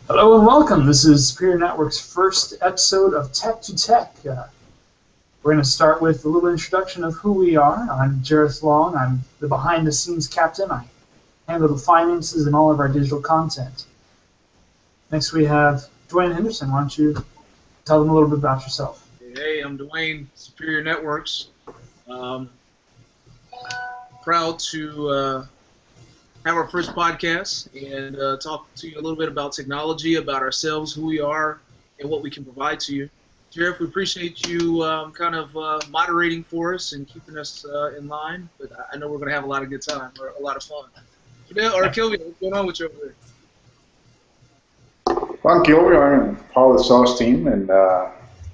Hello and welcome. This is Superior Network's first episode of Tech2Tech. We're going to start with a little introduction of who we are. I'm Jareth Long. I'm the behind-the-scenes captain. I handle the finances and all of our digital content. Next we have Dwayne Henderson. Why don't you tell them a little bit about yourself? Hey, I'm Dwayne, Superior Networks. Proud to have our first podcast and talk to you a little bit about technology, about ourselves, who we are, and what we can provide to you. Jeff, we appreciate you moderating for us and keeping us in line, but I know we're going to have a lot of good time, or a lot of fun. Kilby, what's going on with you over there? I'm Gilby. I'm part of the sauce team, and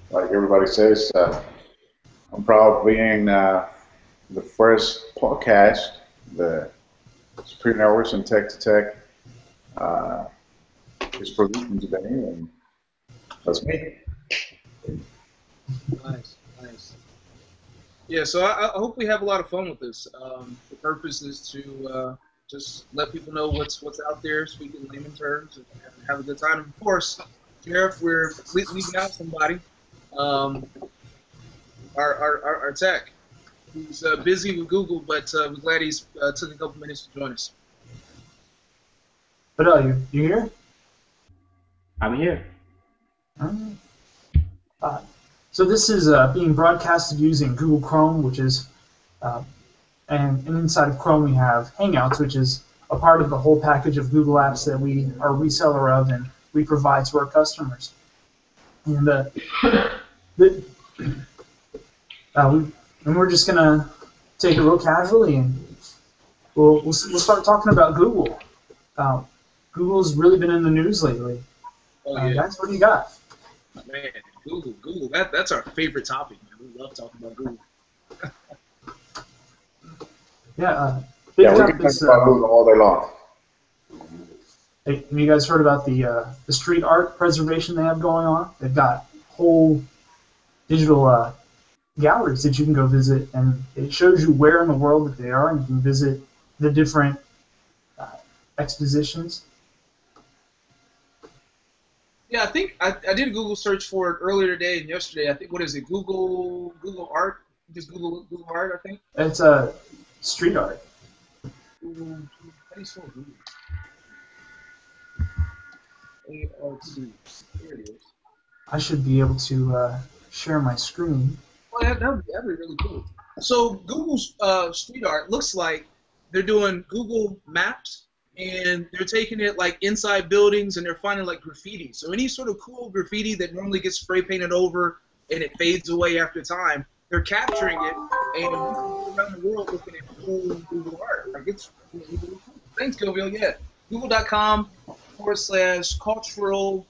like everybody says, I'm proud of being the first podcast, the Superior Networks and Tech2Tech is producing today, and that's me. Nice. Yeah, so I hope we have a lot of fun with this. The purpose is to just let people know what's out there, speak in layman terms, and have a good time. And of course, Jeff, we're leaving out somebody, our tech, who's busy with Google, but we're glad he's took a couple minutes to join us. Fidel, you here? I'm here. So this is being broadcasted using Google Chrome, which is, and inside of Chrome we have Hangouts, which is a part of the whole package of Google Apps that we are a reseller of and we provide to our customers. And we're just gonna take it real casually, and we'll start talking about Google. Google's really been in the news lately. Oh yeah. Guys, what do you got? Man, Google. That's our favorite topic, man. We love talking about Google. Big Yeah, we can talk about Google all day long. Hey, have you guys heard about the street art preservation they have going on? They've got whole digital galleries that you can go visit, and it shows you where in the world that they are, and you can visit the different expositions. Yeah, I think I did a Google search for it earlier today and yesterday. I think, what is it, Google Art? Just Google Art, I think? It's street art. How do you spell Google? A-R-T. There it is. I should be able to share my screen. Well, that'd be really cool. So Google's street art looks like they're doing Google Maps, and they're taking it like inside buildings, and they're finding like graffiti. So any sort of cool graffiti that normally gets spray painted over and it fades away after time, they're capturing it, and people around the world looking at cool Google art. Like, it's really cool. Thanks, Goville. Yeah, google.com/cultural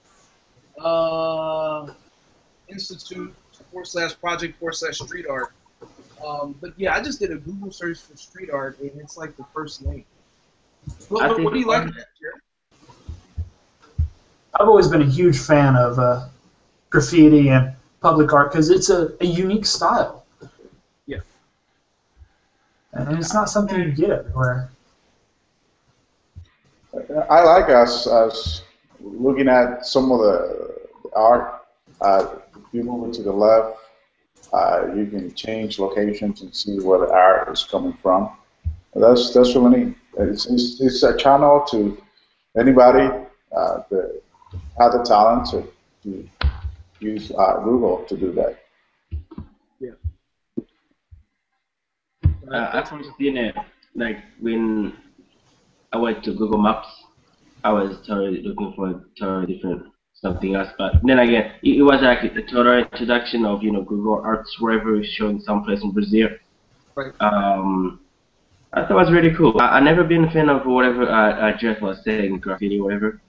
institute/project/street art. But yeah, I just did a Google search for street art, and it's like the first name. What do you like about that, Jared? I've always been a huge fan of graffiti and public art because it's a unique style. Yeah. And it's not something you get everywhere. I like us looking at some of the art. If you move it to the left, you can change locations and see where the art is coming from. That's really neat. It's a channel to anybody that has the talent to use Google to do that. Yeah. I've seen it, like when I went to Google Maps, I was totally looking for different something else. But then again, it was like a total introduction of Google Arts wherever showing someplace in Brazil. Right. I thought it was really cool. I never been a fan of whatever Jeff was saying, graffiti, whatever.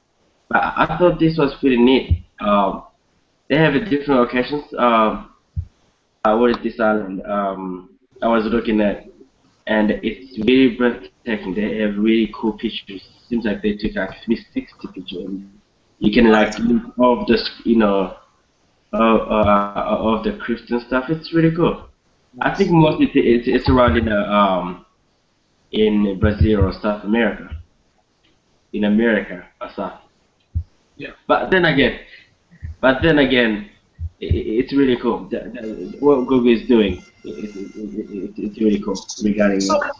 But I thought this was pretty neat. They have different locations. What is this island? I was looking at, and it's really breathtaking. They have really cool pictures. Seems like they took like 360 pictures. You can like look of the of the cliffs and stuff. It's really cool. I think mostly it's around in Brazil or South America. In America or South. Yeah. But then again, it's really cool. What Google is doing, it's really cool regarding So, it.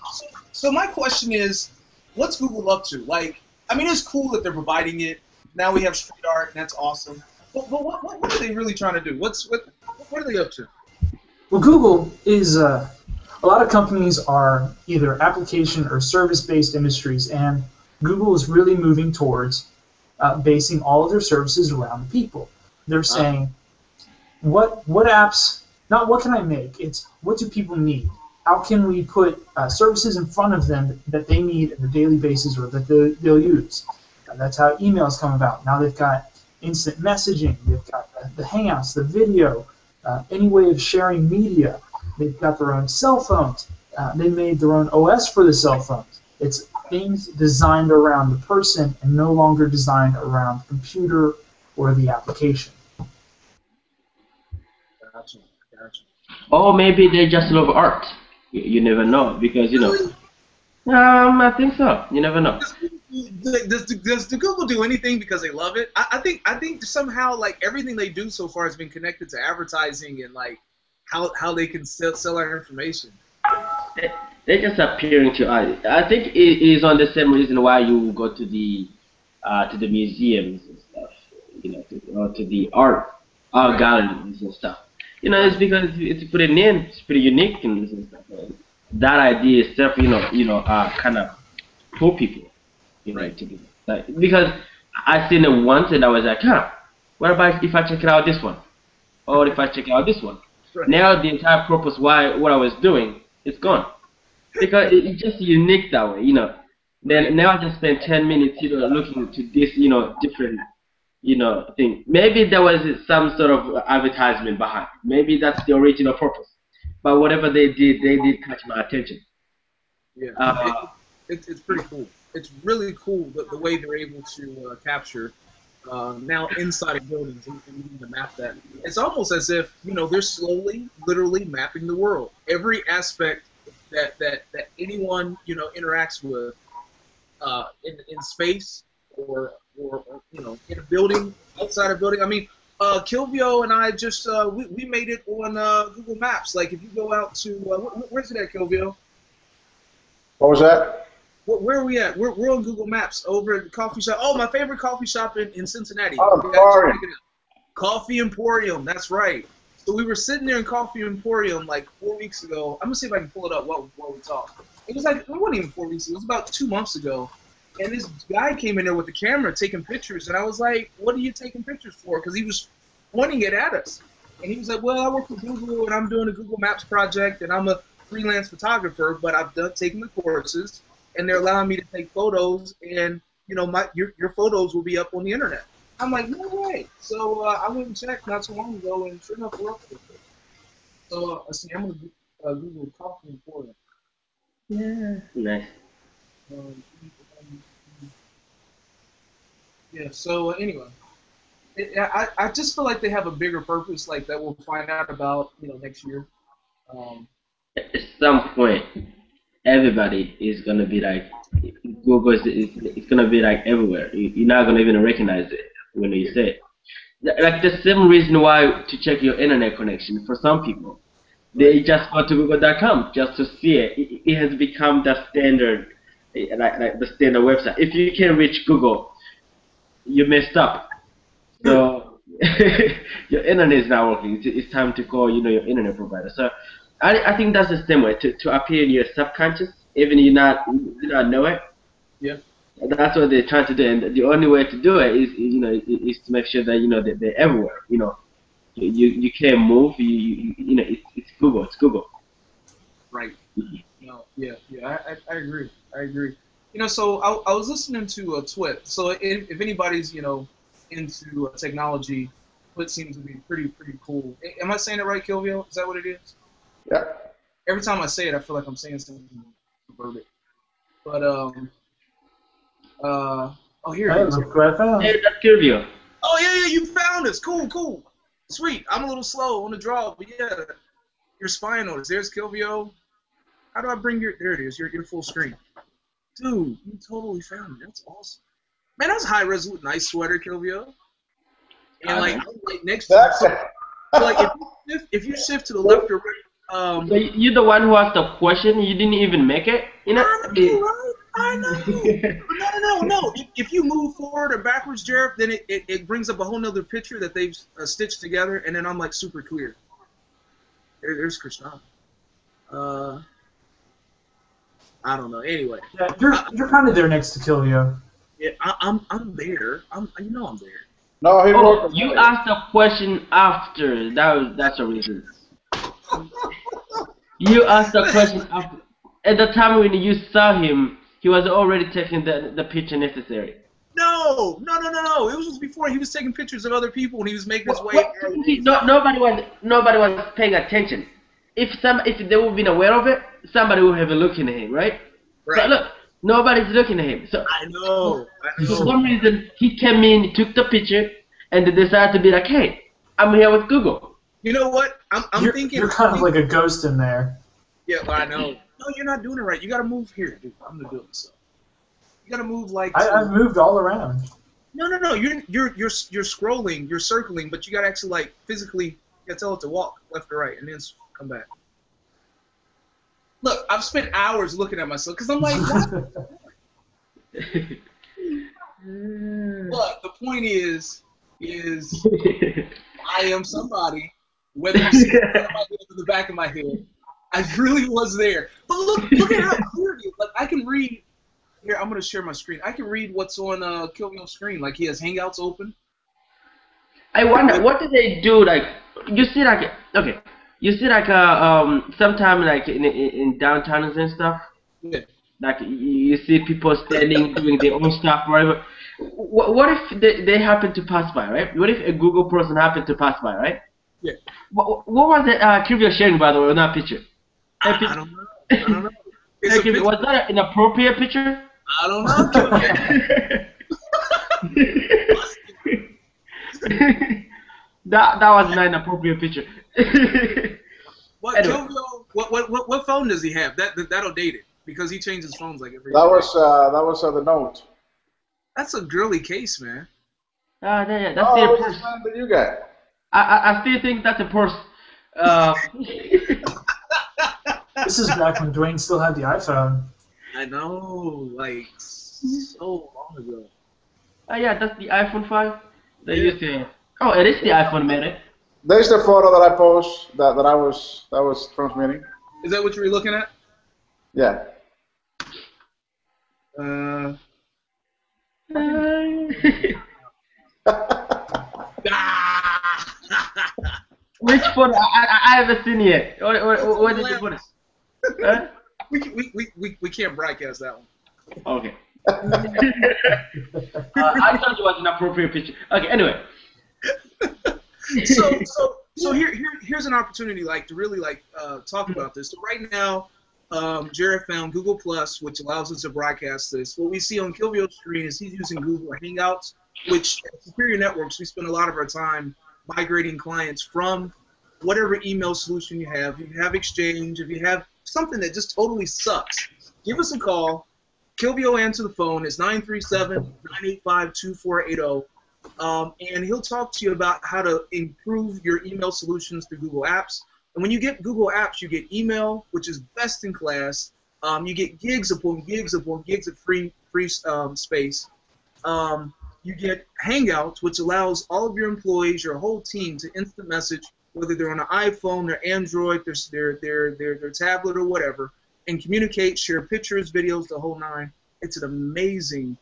so my question is, what's Google up to? Like, I mean, it's cool that they're providing it. Now we have street art, and that's awesome. But what are they really trying to do? What are they up to? Well, Google is a lot of companies are either application or service-based industries, and Google is really moving towards basing all of their services around the people. They're saying, what apps, not what can I make, it's what do people need? How can we put services in front of them that they need on a daily basis or that they'll use? And that's how emails come about. Now they've got instant messaging, they've got the Hangouts, the video, any way of sharing media. They've got their own cell phones. They made their own OS for the cell phones. It's things designed around the person and no longer designed around the computer or the application. Gotcha, gotcha. Or maybe they just love art. You never know because Really? I think so. You never know. Does the Google do anything because they love it? I think somehow like everything they do so far has been connected to advertising and like how they can sell our information. They, they're just appearing to us. I think it is on the same reason why you go to the museums and stuff, or to the art Right, galleries and stuff. It's right, because it's pretty neat, it's pretty unique and stuff. And that idea itself, kind of pull people, right, to do that. Like, because I seen it once and I was like, huh, what about if I check it out this one, or if I check out this one? right. Now the entire purpose why what I was doing is gone because it's just unique that way. Right. Then now I just spend 10 minutes, looking to this, different, thing. Maybe there was some sort of advertisement behind. Maybe that's the original purpose. But whatever they did catch my attention. Yeah, Uh, it's pretty cool. It's really cool the way they're able to capture now inside of buildings and using the map that. It's almost as if they're slowly, literally mapping the world. Every aspect that anyone interacts with in space or in a building, outside a building. I mean, Kilvio and I just we made it on Google Maps. Like if you go out to where's it at, Kilvio? What was that? Where are we at? We're on Google Maps over at the coffee shop. Oh, my favorite coffee shop in Cincinnati. Oh, You guys should Emporium. check it out. Coffee Emporium. That's right. So we were sitting there in Coffee Emporium like 4 weeks ago. I'm gonna see if I can pull it up while we talk. It was like it wasn't even 4 weeks ago. It was about 2 months ago. And this guy came in there with the camera taking pictures, and I was like, "What are you taking pictures for?" Because he was pointing it at us, and he was like, "Well, I work for Google, and I'm doing a Google Maps project, and I'm a freelance photographer, but I've done taking the courses, and they're allowing me to take photos, and your photos will be up on the internet." I'm like, "No way!" So I went and checked not too long ago, and sure enough, we're up there. So let's see, I'm gonna Google Coffee Emporium. yeah, nice. Um, yeah. So anyway. I just feel like they have a bigger purpose, like that we'll find out about, next year. Um, At some point, everybody is gonna be like Google it's gonna be like everywhere. You're not gonna even recognize it when you yeah, say it. Like the same reason why to check your internet connection for some people, right. they just go to google.com just to see it. It has become the standard, like the standard website. If you can reach Google, you messed up. So your internet is not working. It's time to call, your internet provider. So I think that's the same way to appear in your subconscious, even you not know it. Yeah, That's what they're trying to do, and the only way to do it is to make sure that that they're everywhere. You can't move. It's Google. It's Google. right. No, yeah, yeah. I agree. I agree. So I was listening to Twit. So if anybody's into technology, Twit seems to be pretty cool. Am I saying it right, Kilvio? Is that what it is? Yeah. Every time I say it, I feel like I'm saying something verbiage. But oh, here it Hey, is. look what I Hey, found. that's Curvio. Oh yeah, you found us. Cool, cool. Sweet. I'm a little slow on the draw, but yeah, you're spying on us. There's Kilvio. How do I bring your? There it is. Your full screen. Dude, you totally found it. That's awesome. Man, that was high resolution, nice sweater, Kilvio. And like, I'm like next to That's him. So, like, if you shift to the left or right, So you're the one who asked the question. You didn't even make it. You know. I know, right? I know. No. If you move forward or backwards, Jared, then it brings up a whole nother picture that they've stitched together, and then I'm like super clear. There's Krishan. I don't know. Anyway. Yeah, you're kind of there next to Kilvio. Yeah, I'm there. I'm there. No, he Oh, wrote. you asked the question after. That's the reason. You asked the question after. At the time when you saw him, he was already taking the picture necessary. No. It was just before he was taking pictures of other people when he was making his way. Nobody was paying attention. If they would have been aware of it, somebody would have been looking at him, right? But look, nobody's looking at him. So I know. for some reason, he came in, took the picture, and they decided to be like, "Hey, I'm here with Google." You know what? I'm thinking. You're kind of like a ghost in there. Yeah, I know. No, you're not doing it right. You got to move here, dude. I'm gonna do it myself. You got to move like. I've moved all around. No. You're scrolling. You're circling, but you got to actually like physically. You got to tell it to walk left or right, and then come back. Look, I've spent hours looking at myself because I'm like, what? But the point is I am somebody. Whether you see it in my head or the back of my head, I really was there. But look at how clear it is. Like I can read. Here, I'm gonna share my screen. I can read what's on Kilvio's screen. Like he has Hangouts open. I wonder what do they do? Like you see, like okay, you see, like sometime like in downtowns and stuff. Yeah. Like you see people standing doing their own stuff, whatever. What if they happen to pass by, right? What if a Google person happened to pass by, right? Yeah. What was it Kilvio sharing, by the way, on that picture? I don't know. Was that an inappropriate picture? I don't know. that was not an appropriate picture. What Anyway. Kilvio? What phone does he have? That'll date it because he changes phones like every. That was the note. That's a girly case, man. That's Oh, their which purse. one did you get? I still think that's a purse. This is back when Dwayne still had the iPhone. I know, like so long ago. Yeah, that's the iPhone 5. They used to. Oh, it is the iPhone, man. There's the photo that I post that I was transmitting. Is that what you were looking at? Yeah. Which photo? I haven't seen yet. What did you put? Huh? We can't broadcast that one. Okay. I thought it was an appropriate picture. Okay, anyway. So here's an opportunity like to really like talk about this. So right now, Jared found Google Plus, which allows us to broadcast this. What we see on Kilvio's screen is he's using Google Hangouts, which at Superior Networks we spend a lot of our time migrating clients from whatever email solution you have. If you have Exchange, if you have something that just totally sucks, give us a call. Kilvio answer the phone. It's 937-985-2480. And he'll talk to you about how to improve your email solutions through Google Apps. And when you get Google Apps, you get email, which is best in class. You get gigs upon gigs upon gigs of free space. You get Hangouts, which allows all of your employees, your whole team, to instant message, whether they're on an iPhone, their Android, their tablet, or whatever, and communicate, share pictures, videos, the whole nine. It's an amazing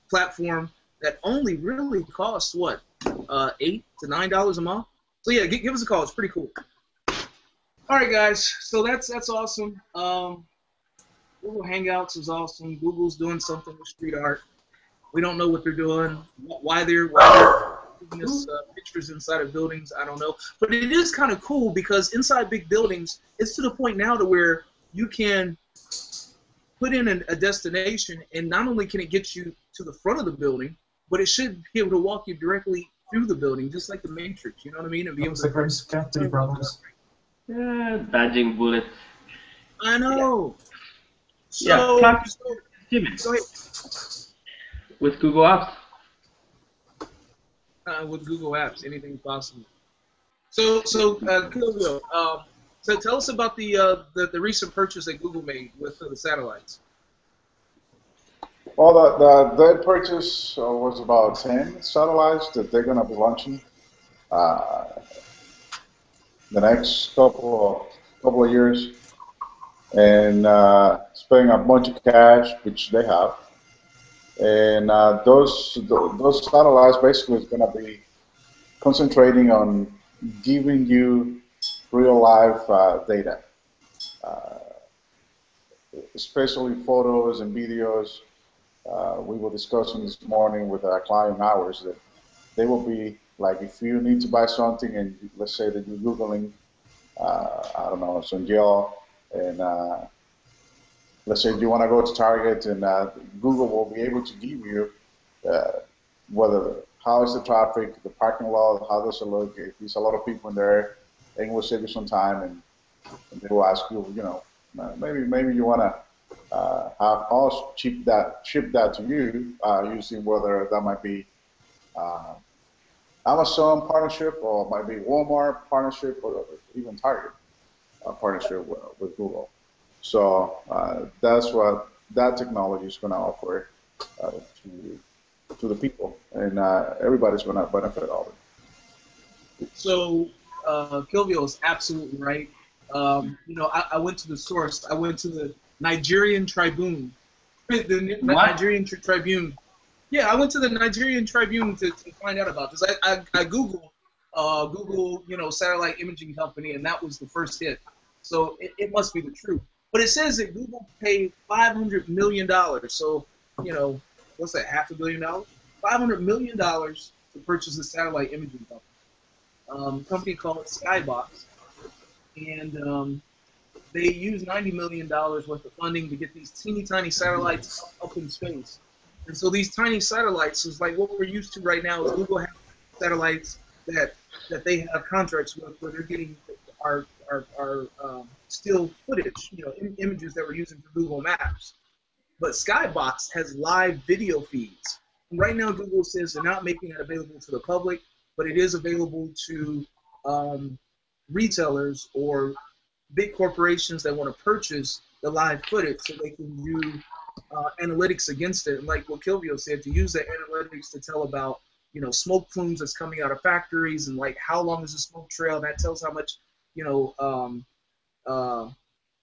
platform that only really costs what, $8 to $9 a month. So yeah, give us a call. It's pretty cool. All right, guys. So that's awesome. Google Hangouts is awesome. Google's doing something with street art. We don't know what they're doing. Why they're putting us pictures inside of buildings, I don't know. But it is kind of cool because inside big buildings, it's to the point now to where you can put in a destination, and not only can it get you to the front of the building, but it should be able to walk you directly through the building, just like the Matrix. You know what I mean? And be able to connectivity problems. Dodging bullets. I know. Yeah. Steven, Go ahead. with Google Apps. With Google Apps, anything's possible. So, Khalil, so tell us about the recent purchase that Google made with the satellites. Well, their purchase was about 10 satellites that they're going to be launching uh, the next couple of years, and spending a bunch of cash, which they have. And those satellites basically is going to be concentrating on giving you real life data, uh, especially photos and videos. We were discussing this morning with our client hours that they will be like if you need to buy something and let's say that you're Googling, I don't know, some gel, and let's say you want to go to Target and Google will be able to give you uh, whether how is the traffic, the parking lot, how does it look, if there's a lot of people in there, it will save you some time and they will ask you, you know, maybe you want to have us ship that to you using whether that might be uh, Amazon partnership or it might be Walmart partnership or even Target partnership with Google. So that's what that technology is going to offer to the people, and everybody's going to benefit of it. So, Kilvio is absolutely right. You know, I went to the source. I went to the Nigerian Tribune. The What? Nigerian Tribune. Yeah, I went to the Nigerian Tribune to find out about this. I Googled Google, you know, satellite imaging company, and that was the first hit. So it must be the truth. But it says that Google paid $500 million. So, you know, what's that, $500 million? $500 million to purchase a satellite imaging company. Company called Skybox, and they used $90 million worth of funding to get these teeny tiny satellites up in space. And so these tiny satellites is like what we're used to right now. Is Google has satellites that they have contracts with, where they're getting our still footage, you know, images that we're using for Google Maps. But Skybox has live video feeds. And right now, Google says they're not making it available to the public, but it is available to retailers or big corporations that want to purchase the live footage so they can do analytics against it. And like what Kilvio said, to use the analytics to tell about, you know, smoke plumes that's coming out of factories and like how long is the smoke trail. That tells how much, you know,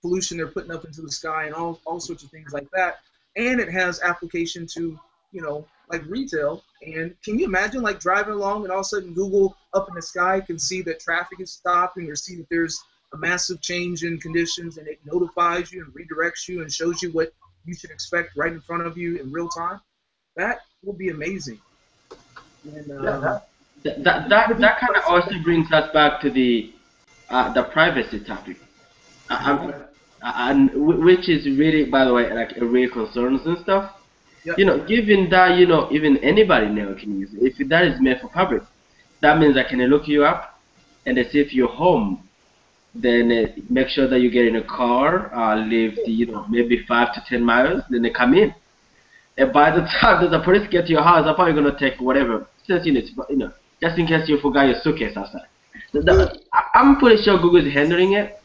pollution they're putting up into the sky and all sorts of things like that. And it has application to, you know, like retail. And can you imagine like driving along and all of a sudden Google up in the sky can see that traffic is stopping or see that there's a massive change in conditions, and it notifies you and redirects you and shows you what you should expect right in front of you in real time? That will be amazing. And, That kind of also brings us back to the privacy topic, and which is really, by the way, like a real concerns and stuff. yep. You know, given that, you know, even anybody now can use it. If that is made for public, that means I can look you up, and see if you're home. Then make sure that you get in a car, live the, you know, maybe 5 to 10 miles. Then they come in, and by the time that the police get to your house, they're probably gonna take whatever 30 minutes, but, you know, just in case you forgot your suitcase outside. I'm pretty sure Google is handling it.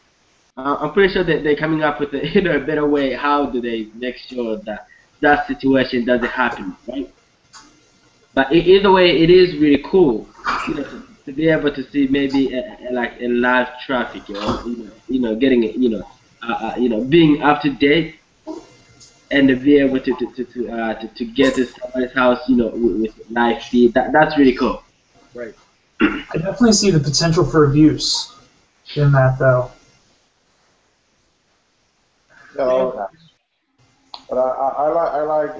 I'm pretty sure that they're coming up with a, you know, a better way. How do they make sure that that situation doesn't happen, right? But either way, it is really cool, you know, to be able to see maybe like a live traffic, or, getting it, being up to date, and to be able to get to somebody's house, you know, with live feed. That's really cool. Right. I definitely see the potential for abuse in that, though. Yeah, okay. But I like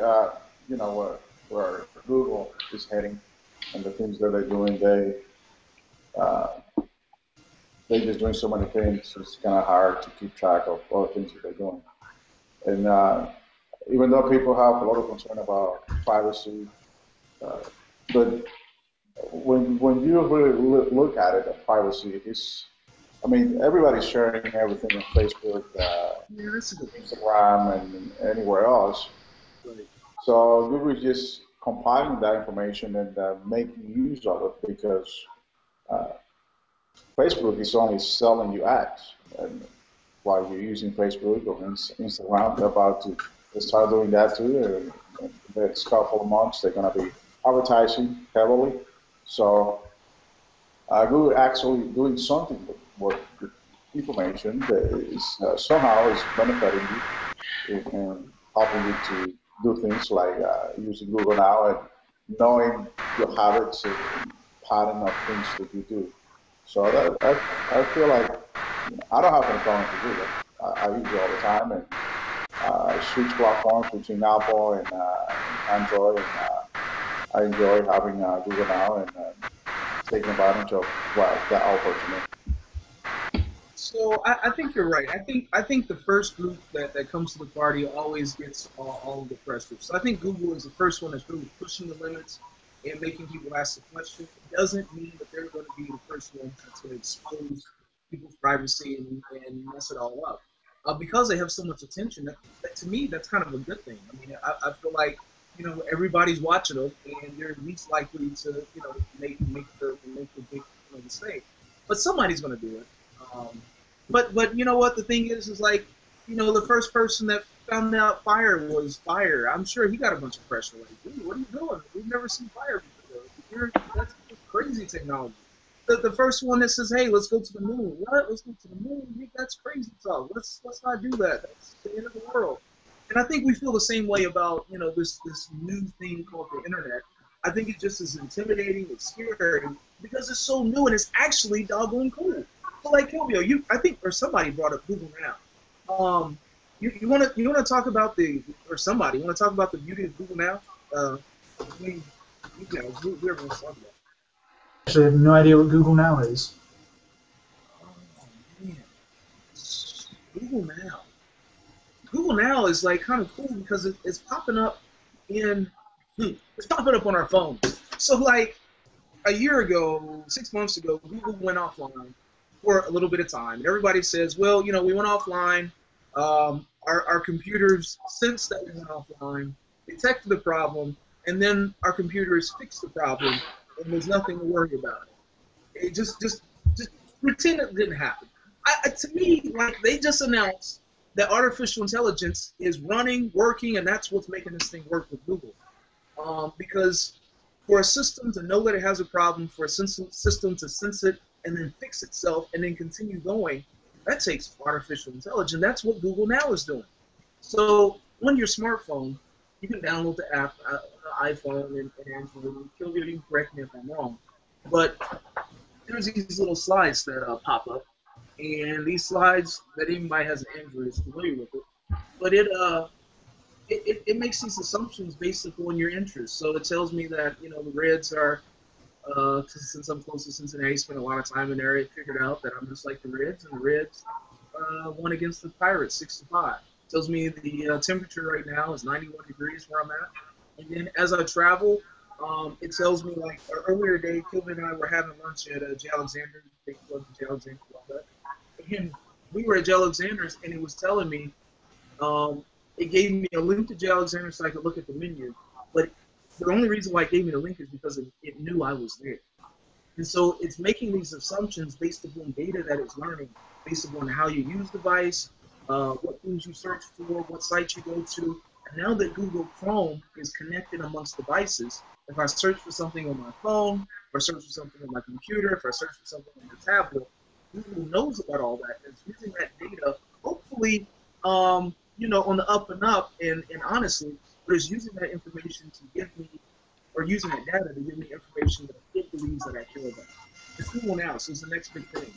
you know where Google is heading and the things that they're doing. Uh, they're just doing so many things. It's kind of hard to keep track of all the things that they're doing. And even though people have a lot of concern about privacy, uh, but when you really look at it, at privacy is, I mean, everybody's sharing everything on Facebook, Yeah, that's a good thing. Instagram, and anywhere else. Right. So Google is just compiling that information and making use of it because uh, Facebook is only selling you ads. And while you're using Facebook or Instagram, they're about to start doing that too. And in the next couple of months, they're going to be advertising heavily. So Google actually doing something with information that is somehow is benefiting you and helping you to do things like using Google Now and knowing your habits and pattern of things that you do. So I feel like I don't have any problem with Google. I use it all the time and switch platforms between Apple and Android. And I enjoy having Google Now and taking advantage of what that offers to me. So I think you're right. I think the first group that comes to the party always gets all of the pressure. So I think Google is the first one that's really pushing the limits and making people ask the question. It doesn't mean that they're going to be the first ones that's going to expose people's privacy and mess it all up. Because they have so much attention, that to me that's kind of a good thing. I mean, I feel like everybody's watching them and they're least likely to make the big mistake. But somebody's going to do it. Um, but you know what? The thing is like, the first person that found out fire was fire. I'm sure he got a bunch of pressure. Like, dude, what are you doing? We've never seen fire before. That's crazy technology. The first one that says, hey, let's go to the moon. What? Let's go to the moon? That's crazy talk. Let's not do that. That's the end of the world. And I think we feel the same way about this new thing called the internet. I think it just is intimidating, it's scary because it's so new and it's actually doggone cool. So like Kilvio, I think, or somebody brought up Google Now. You wanna talk about somebody want to talk about the beauty of Google Now? I mean, we're going to talk about. Actually, I have no idea what Google Now is. Oh man, Google Now. Google Now is like kind of cool because it's popping up it's popping up on our phones. So like a year ago, 6 months ago, Google went offline for a little bit of time. And everybody says, well, we went offline. Our computers, since that we went offline, detected the problem, and then our computers fixed the problem, and there's nothing to worry about. It just pretend it didn't happen. To me, like they just announced that artificial intelligence is running, working, and that's what's making this thing work with Google. Because for a system to know that it has a problem, for a system to sense it and then fix itself and then continue going, that takes artificial intelligence. That's what Google Now is doing. So on your smartphone, you can download the app, iPhone and Android. You can correct me if I'm wrong, but there's these little slides that pop up, and these slides that anybody has an Android is familiar with it, but it makes these assumptions based upon your interests. So it tells me that the Reds are, since I'm close to Cincinnati, spent a lot of time in there. It figured out that I'm just like the Reds, and the Reds won against the Pirates 6-5. It tells me the temperature right now is 91 degrees where I'm at, and then as I travel, it tells me like earlier today, Kilvin and I were having lunch at J. Alexander's. Big club J. Alexander's, all that. And we were at J. Alexander's, and it was telling me. It gave me a link to J. Alexander so I could look at the menu. But the only reason why it gave me the link is because it knew I was there. And so it's making these assumptions based upon data that it's learning, based upon how you use the device, what things you search for, what sites you go to. And now that Google Chrome is connected amongst devices, if I search for something on my phone, if I search for something on my computer, if I search for something on my tablet, Google knows about all that. And it's using that data, hopefully, on the up and up, and honestly, but it's using that information to give me, or using that data to give me information that it believes that I care about. It's Google Now, so it's the next big thing.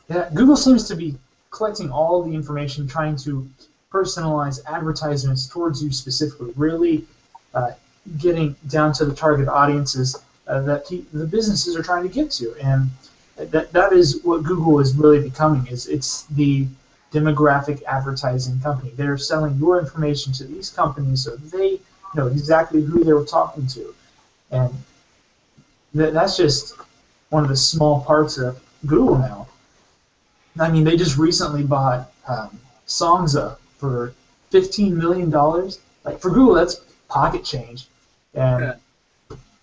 Yeah, Google seems to be collecting all the information, trying to personalize advertisements towards you specifically, really getting down to the target audiences that the businesses are trying to get to, and that is what Google is really becoming. It's the demographic advertising company. They're selling your information to these companies so they know exactly who they were talking to, and that's just one of the small parts of Google now. I mean, they just recently bought Songza for $15 million. Like for Google, that's pocket change. And Yeah.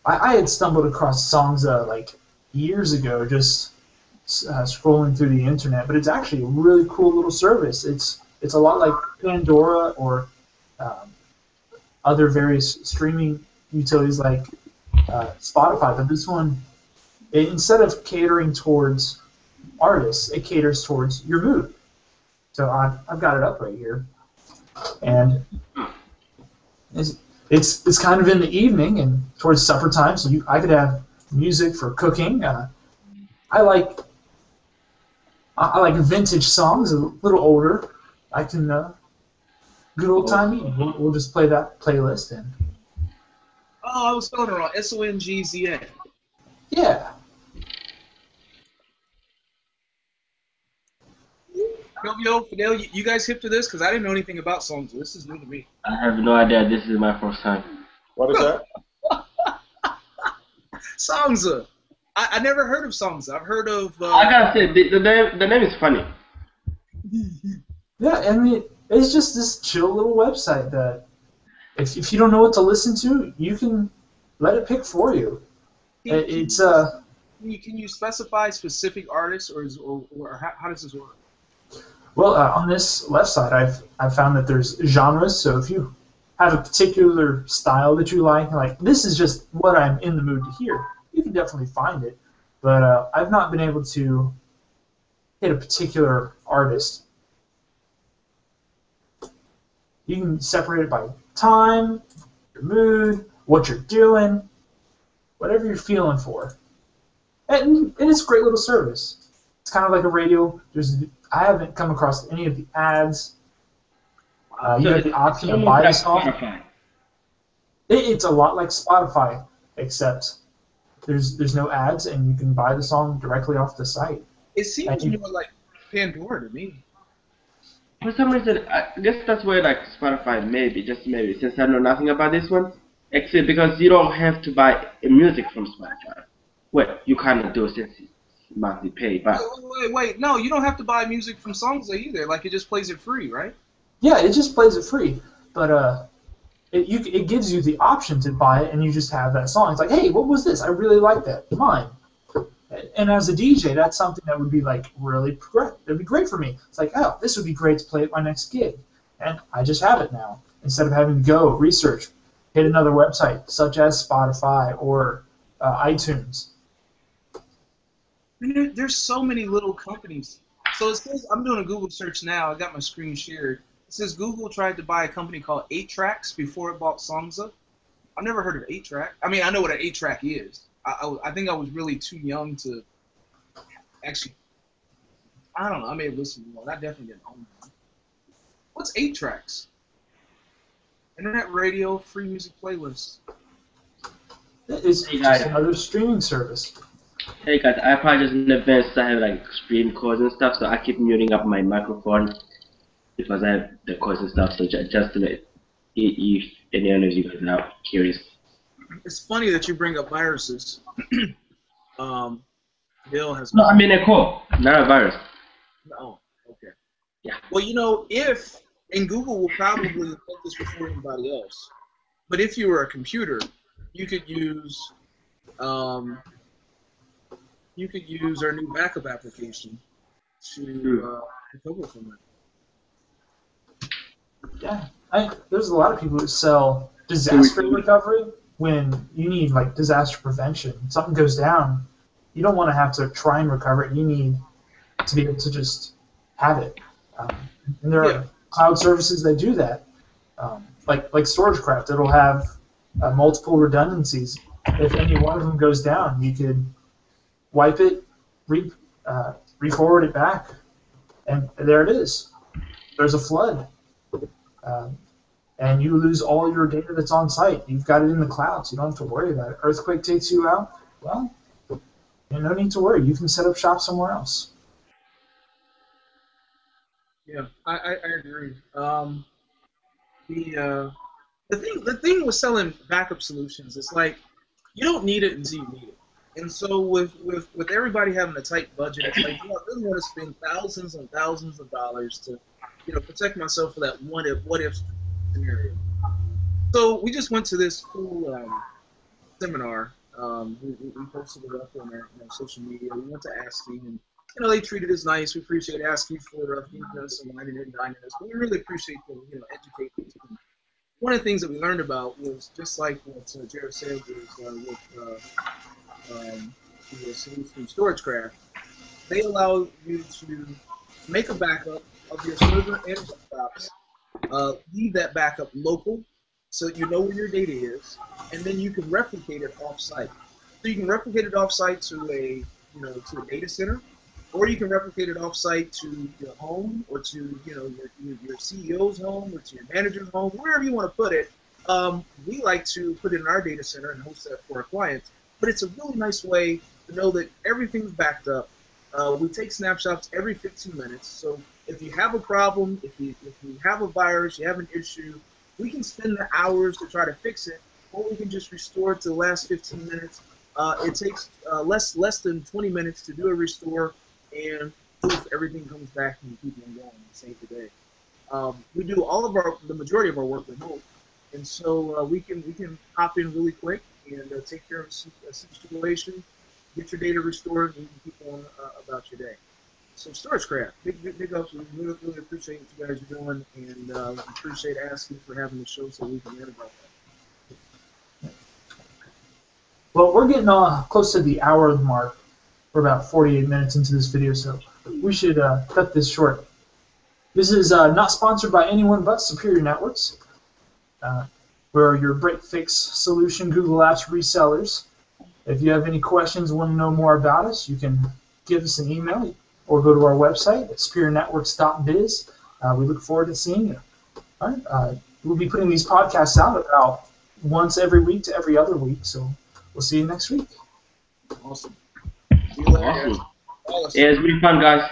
I had stumbled across songs like years ago, just scrolling through the internet. But it's actually a really cool little service. It's a lot like Pandora or um, other various streaming utilities like Spotify. But this one, instead of catering towards artists, it caters towards your mood. So I've got it up right here, and it's kind of in the evening and towards supper time. So I could have music for cooking. I like vintage songs, a little older. I can good old time eating. We'll just play that playlist and Oh, I was spelling it wrong. Songza. yeah. Yo, Fidel, you guys hip to this? Because I didn't know anything about Songza. This is new to me. I have no idea. This is my first time. What is that? Songza. I never heard of Songza. I've heard of. I gotta say, the name is funny. Yeah, I mean, it's just this chill little website that if you don't know what to listen to, you can let it pick for you. It's Can you specify specific artists, or how does this work? well, on this left side, I've found that there's genres. So if you have a particular style that you like this is just what I'm in the mood to hear, you can definitely find it. But I've not been able to hit a particular artist. You can separate it by time, your mood, what you're doing, whatever you're feeling for. And it's a great little service. It's kind of like a radio. I haven't come across any of the ads. You have the option to buy the song. It's a lot like Spotify, except there's no ads, and you can buy the song directly off the site. It seems more like Pandora to me. For some reason, I guess that's where like Spotify maybe, just maybe, since I know nothing about this one, except because you don't have to buy music from Spotify. Well, you kind of do since it's monthly pay, but Wait. No, you don't have to buy music from Songza either. Like, it just plays it free, right? Yeah, it just plays it free, but it gives you the option to buy it, and you just have that song. It's like, hey, what was this? I really like that. Mine. And as a DJ, that's something that would be like really great. It'd be great for me. It's like, oh, this would be great to play at my next gig, and I just have it now instead of having to go research, hit another website such as Spotify or iTunes. There's so many little companies. So it says, I'm doing a Google search now. I got my screen shared. It says Google tried to buy a company called 8Tracks before it bought Songza. I've never heard of 8Track. I mean, I know what an 8-track is. I think I was really too young to actually. I don't know. I may have listened to one. I definitely didn't own one. What's 8Tracks? Internet radio, free music playlist. It's just another streaming service. hey guys, I apologize in advance. I have like stream calls and stuff, so I keep muting up my microphone because I have the calls and stuff. So just to let if any of you guys are curious. It's funny that you bring up viruses. Bill has. No, I mean a call, not a virus. Oh, okay. Yeah. Well, and Google will probably take this before anybody else, but if you were a computer, you could use our new backup application to recover from that. Yeah, there's a lot of people who sell disaster recovery when you need like disaster prevention. Something goes down, you don't want to have to try and recover it. You need to be able to just have it. And there are cloud services that do that, like StorageCraft. It'll have multiple redundancies. If any one of them goes down, you could wipe it, re-forward it back, and there it is. There's a flood. And you lose all your data that's on site. You've got it in the cloud, so you don't have to worry about it. Earthquake takes you out, well, no need to worry. You can set up shop somewhere else. Yeah, I agree. The thing with selling backup solutions, it's like you don't need it until you need it. And so with everybody having a tight budget, it's like, I really want to spend thousands and thousands of dollars to protect myself for that what if scenario. So we just went to this cool seminar. We posted it up on our social media. We went to ASCII, and they treated us nice. We appreciate ASCII for feeding us and wining and dining us. But we really appreciate them, educating us. One of the things that we learned about was just like what Jared said was with the solution storage craft. They allow you to make a backup of your server and desktops, leave that backup local so that you know where your data is, and then you can replicate it off-site. So you can replicate it off-site to a data center, or you can replicate it off-site to your home, or to your CEO's home, or to your manager's home, wherever you want to put it. We like to put it in our data center and host that for our clients. But it's a really nice way to know that everything's backed up. We take snapshots every 15 minutes. So if you have a problem, if you have a virus, you have an issue, we can spend the hours to try to fix it, or we can just restore it to the last 15 minutes. It takes less than 20 minutes to do a restore, and poof, everything comes back and you keep on going and save the day. We do the majority of our work remote, and so we can hop in really quick and take care of a situation, get your data restored, and you can keep on about your day. So storage craft, big ups. We really appreciate what you guys are doing, and appreciate ASCII for having the show so we can learn about that. Well, we're getting close to the hour mark. We're about 48 minutes into this video, so we should cut this short. This is not sponsored by anyone but Superior Networks. We're your break-fix solution Google Apps resellers. If you have any questions, want to know more about us, you can give us an email or go to our website at superiornetworks.biz. We look forward to seeing you. All right, we'll be putting these podcasts out about once every week to every other week, so we'll see you next week. Awesome. See you later, Awesome. guys. Yeah, it's been fun, guys.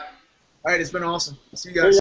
All right, it's been awesome. See you guys.